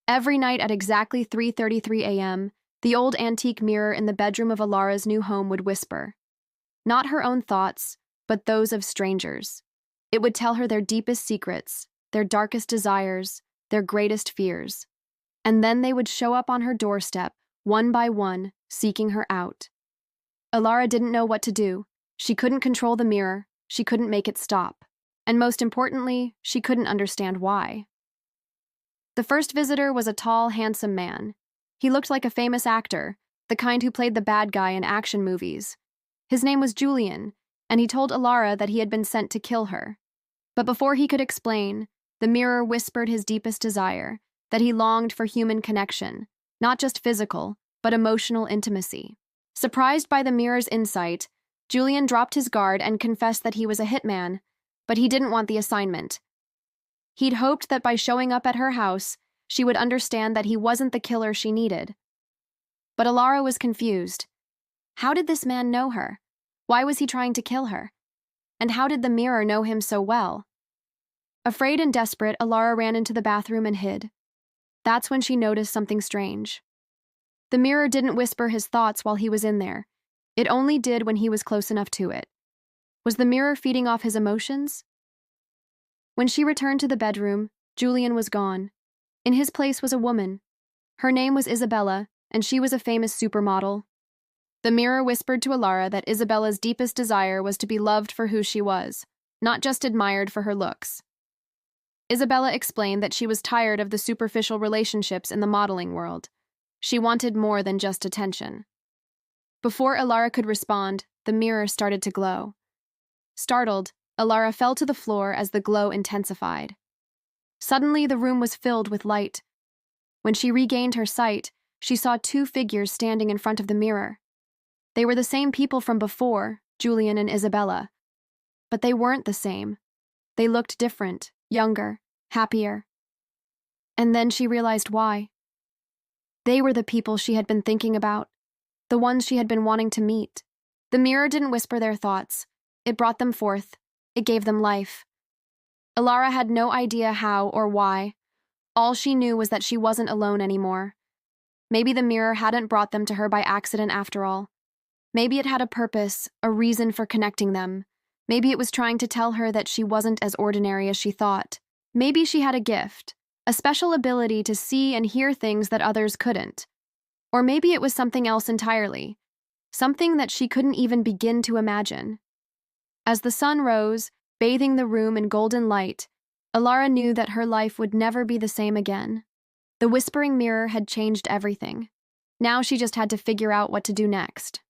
Every night at exactly 3:33 a.m., the old antique mirror in the bedroom of Alara's new home would whisper. Not her own thoughts, but those of strangers. It would tell her their deepest secrets, their darkest desires, their greatest fears. And then they would show up on her doorstep, one by one, seeking her out. Alara didn't know what to do. She couldn't control the mirror, she couldn't make it stop. And most importantly, she couldn't understand why. The first visitor was a tall, handsome man. He looked like a famous actor, the kind who played the bad guy in action movies. His name was Julian, and he told Alara that he had been sent to kill her. But before he could explain, the mirror whispered his deepest desire, that he longed for human connection, not just physical, but emotional intimacy. Surprised by the mirror's insight, Julian dropped his guard and confessed that he was a hitman, but he didn't want the assignment. He'd hoped that by showing up at her house, she would understand that he wasn't the killer she needed. But Alara was confused. How did this man know her? Why was he trying to kill her? And how did the mirror know him so well? Afraid and desperate, Alara ran into the bathroom and hid. That's when she noticed something strange. The mirror didn't whisper his thoughts while he was in there. It only did when he was close enough to it. Was the mirror feeding off his emotions? When she returned to the bedroom, Julian was gone. In his place was a woman. Her name was Isabella, and she was a famous supermodel. The mirror whispered to Alara that Isabella's deepest desire was to be loved for who she was, not just admired for her looks. Isabella explained that she was tired of the superficial relationships in the modeling world. She wanted more than just attention. Before Alara could respond, the mirror started to glow. Startled, Alara fell to the floor as the glow intensified. Suddenly, the room was filled with light. When she regained her sight, she saw two figures standing in front of the mirror. They were the same people from before, Julian and Isabella. But they weren't the same. They looked different, younger, happier. And then she realized why. They were the people she had been thinking about, the ones she had been wanting to meet. The mirror didn't whisper their thoughts. It brought them forth. It gave them life. Alara had no idea how or why. All she knew was that she wasn't alone anymore. Maybe the mirror hadn't brought them to her by accident after all. Maybe it had a purpose, a reason for connecting them. Maybe it was trying to tell her that she wasn't as ordinary as she thought. Maybe she had a gift, a special ability to see and hear things that others couldn't. Or maybe it was something else entirely, something that she couldn't even begin to imagine. As the sun rose, bathing the room in golden light, Alara knew that her life would never be the same again. The whispering mirror had changed everything. Now she just had to figure out what to do next.